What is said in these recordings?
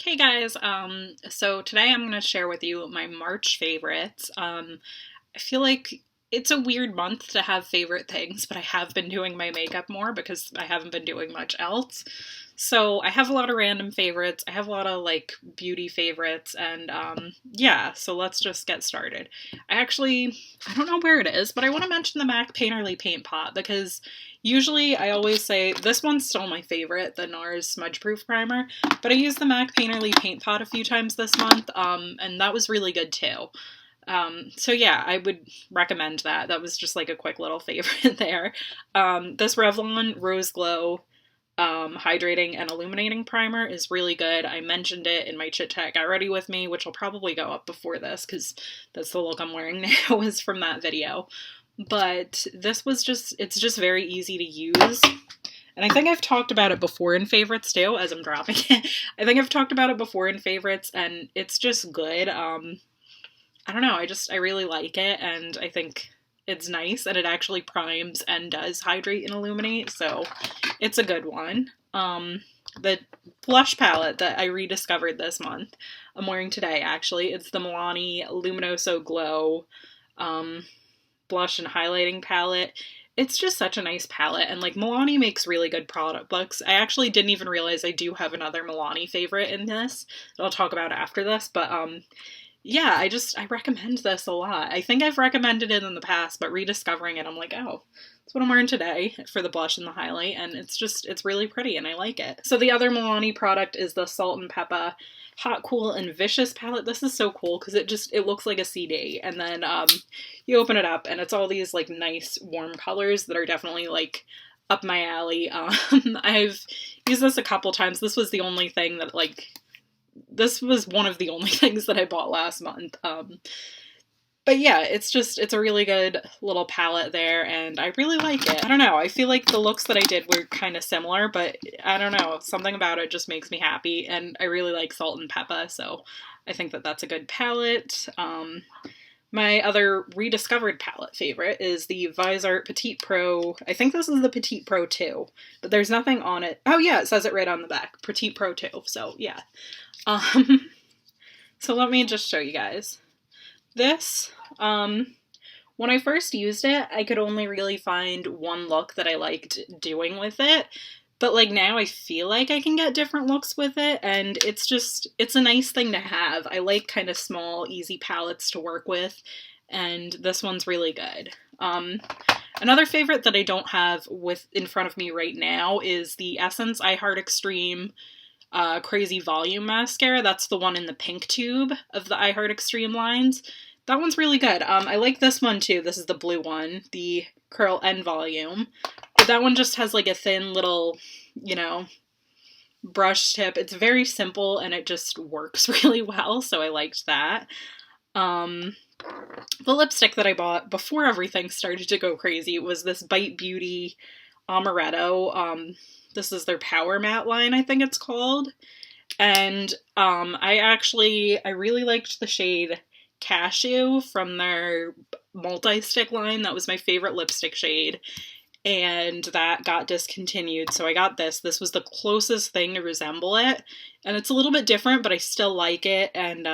Hey guys, so today I'm going to share with you my March favorites. I feel like it's a weird month to have favorite things, but I have been doing my makeup more because I haven't been doing much else. So I have a lot of random favorites. I have a lot of like beauty favorites, and yeah, so let's just get started. I don't know where it is, but I want to mention the MAC Painterly Paint Pot because usually I always say this one's still my favorite, the NARS Smudge Proof Primer, but I used the MAC Painterly Paint Pot a few times this month, and that was really good too. So yeah, I would recommend that. That was just like a quick little favorite there. This Revlon Rose Glow hydrating and illuminating primer is really good. I mentioned it in my Chit Chat Get Ready With Me, which will probably go up before this because that's the look I'm wearing now is from that video. But this was it's just very easy to use. And I think I've talked about it before in favorites too, as I'm dropping it. I think I've talked about it before in favorites, and it's just good. I don't know, I really like it, and I think it's nice, and it actually primes and does hydrate and illuminate, so it's a good one. The blush palette that I rediscovered this month, I'm wearing today actually, it's the Milani Luminoso Glow blush and highlighting palette. It's just such a nice palette, and like Milani makes really good product looks. I actually didn't even realize I do have another Milani favorite in this that I'll talk about after this, but yeah, I recommend this a lot. I think I've recommended it in the past, but rediscovering it, I'm like, oh, that's what I'm wearing today for the blush and the highlight, and it's really pretty, and I like it. So the other Milani product is the Salt and Pepper Hot, Cool, and Vicious palette. This is so cool because it looks like a CD, and then you open it up, and it's all these like nice warm colors that are definitely like up my alley. I've used this a couple times. This was one of the only things that I bought last month. But yeah, it's a really good little palette there, and I really like it. I don't know, I feel like the looks that I did were kind of similar, but I don't know, something about it just makes me happy, and I really like Salt and Pepper, so I think that that's a good palette. My other rediscovered palette favorite is the Visart Petite Pro. I think this is the Petite Pro 2, but there's nothing on it. Oh yeah, it says it right on the back. Petite Pro 2, so yeah. So let me just show you guys. This, when I first used it, I could only really find one look that I liked doing with it. But like now I feel like I can get different looks with it, and it's a nice thing to have. I like kind of small, easy palettes to work with, and this one's really good. Another favorite that I don't have in front of me right now is the Essence I Heart Extreme Crazy Volume Mascara. That's the one in the pink tube of the I Heart Extreme lines. That one's really good. I like this one too. This is the blue one, the Curl and Volume. But that one just has like a thin little, brush tip. It's very simple and it just works really well, so I liked that. The lipstick that I bought before everything started to go crazy was this Bite Beauty Amaretto. This is their Power Matte line, I think it's called. And I really liked the shade Cashew from their multi-stick line. That was my favorite lipstick shade, and that got discontinued, so I got this. This was the closest thing to resemble it, and it's a little bit different, but I still like it, and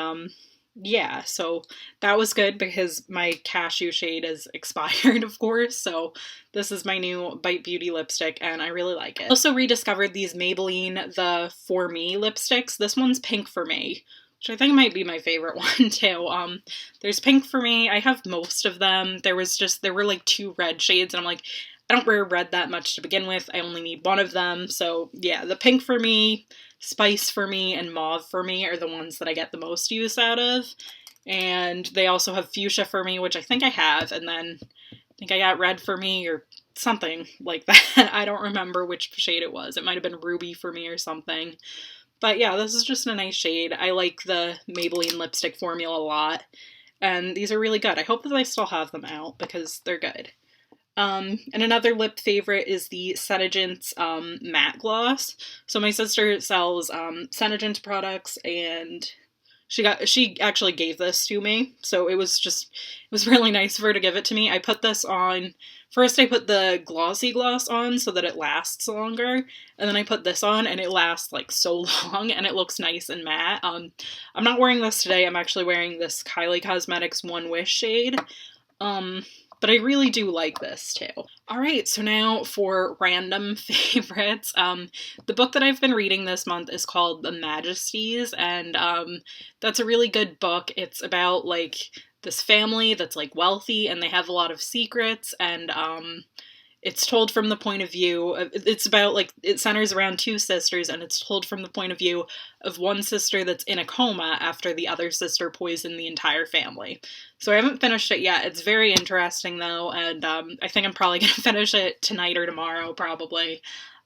yeah, so that was good because my Cashew shade is expired, of course, so this is my new Bite Beauty lipstick, and I really like it. I also rediscovered these Maybelline The For Me lipsticks. This one's Pink For Me, which I think might be my favorite one too. There's Pink For Me. I have most of them. There were like 2 red shades, and I'm like, I don't wear red that much to begin with. I only need one of them. So yeah, the Pink For Me, Spice For Me, and Mauve For Me are the ones that I get the most use out of. And they also have Fuchsia For Me, which I think I have, and then I think I got Red For Me or something like that. I don't remember which shade it was. It might have been Ruby For Me or something. But yeah, this is just a nice shade. I like the Maybelline lipstick formula a lot, and these are really good. I hope that I still have them out because they're good. And another lip favorite is the Senegence matte gloss. So my sister sells Senegence products, and She actually gave this to me, so it was really nice of her to give it to me. I put this on, first I put the glossy gloss on so that it lasts longer, and then I put this on and it lasts like so long and it looks nice and matte. I'm not wearing this today, I'm actually wearing this Kylie Cosmetics One Wish shade. But I really do like this too. Alright, so now for random favorites. The book that I've been reading this month is called The Majesties, and that's a really good book. It's about like this family that's like wealthy and they have a lot of secrets, and it's told from the point of view of, it's about like, it centers around two sisters, and it's told from the point of view of one sister that's in a coma after the other sister poisoned the entire family. So I haven't finished it yet. It's very interesting though, and I think I'm probably going to finish it tonight or tomorrow probably,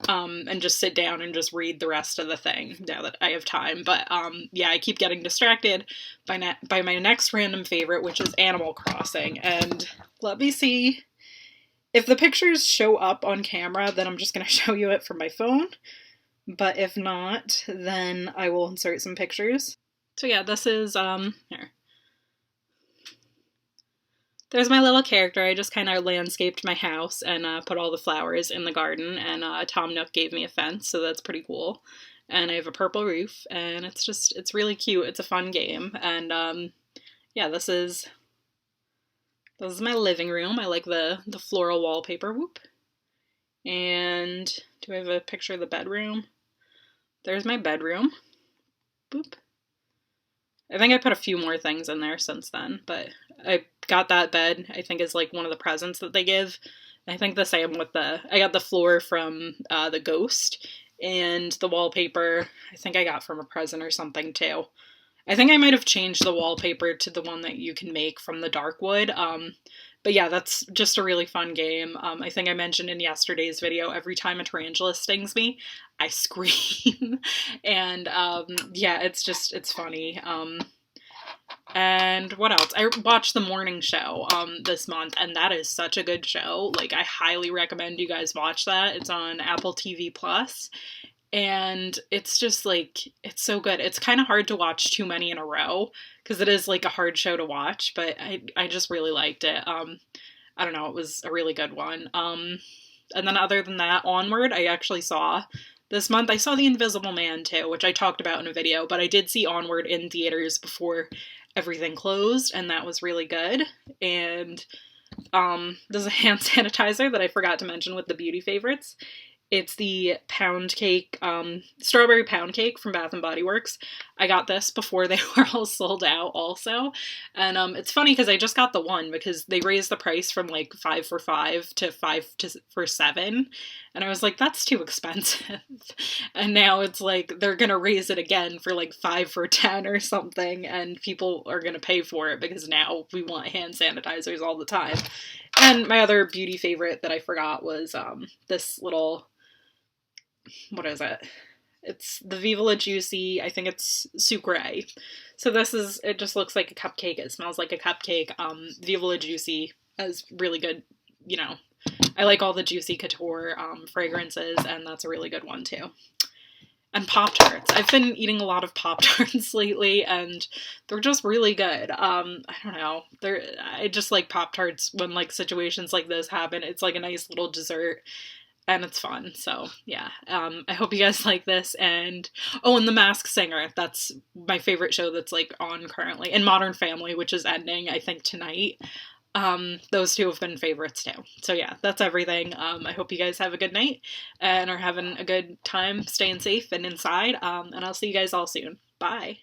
and just sit down and just read the rest of the thing now that I have time. But yeah, I keep getting distracted by my next random favorite, which is Animal Crossing, and let me see. If the pictures show up on camera, then I'm just going to show you it from my phone. But if not, then I will insert some pictures. So yeah, this is, here. There's my little character. I just kind of landscaped my house and put all the flowers in the garden, and Tom Nook gave me a fence, so that's pretty cool. And I have a purple roof, and it's really cute. It's a fun game, and yeah, this is my living room. I like the floral wallpaper, whoop. And do I have a picture of the bedroom? There's my bedroom, boop. I think I put a few more things in there since then, but I got that bed, I think is like one of the presents that they give. I think the same with I got the floor from the Ghost, and the wallpaper I think I got from a present or something too. I think I might have changed the wallpaper to the one that you can make from the Darkwood. But yeah, that's just a really fun game. I think I mentioned in yesterday's video, every time a tarantula stings me, I scream. And yeah, it's funny. And what else? I watched The Morning Show this month, and that is such a good show. Like, I highly recommend you guys watch that. It's on Apple TV Plus. And it's just like, it's so good. It's kind of hard to watch too many in a row because it is like a hard show to watch, but I just really liked it. I don't know, it was a really good one. And then other than that, Onward, I actually saw this month. I saw The Invisible Man too, which I talked about in a video, but I did see Onward in theaters before everything closed, and that was really good. And there's a hand sanitizer that I forgot to mention with the beauty favorites. It's the pound cake, strawberry pound cake from Bath & Body Works. I got this before they were all sold out also. And it's funny because I just got the one because they raised the price from like 5 for $5 to 5 for $7. And I was like, that's too expensive. And now it's like they're going to raise it again for like 5 for $10 or something. And people are going to pay for it because now we want hand sanitizers all the time. And my other beauty favorite that I forgot was this little... what is it? It's the Viva La Juicy, I think it's Sucre. So it just looks like a cupcake. It smells like a cupcake. Viva La Juicy has really good, I like all the Juicy Couture fragrances, and that's a really good one too. And Pop-Tarts. I've been eating a lot of Pop-Tarts lately, and they're just really good. I don't know. I just like Pop-Tarts when like situations like this happen. It's like a nice little dessert. And it's fun, so yeah. I hope you guys like this, and The Masked Singer. That's my favorite show that's like on currently, and Modern Family, which is ending, I think, tonight. Those two have been favorites too. So yeah, that's everything. I hope you guys have a good night, and are having a good time staying safe and inside, and I'll see you guys all soon. Bye!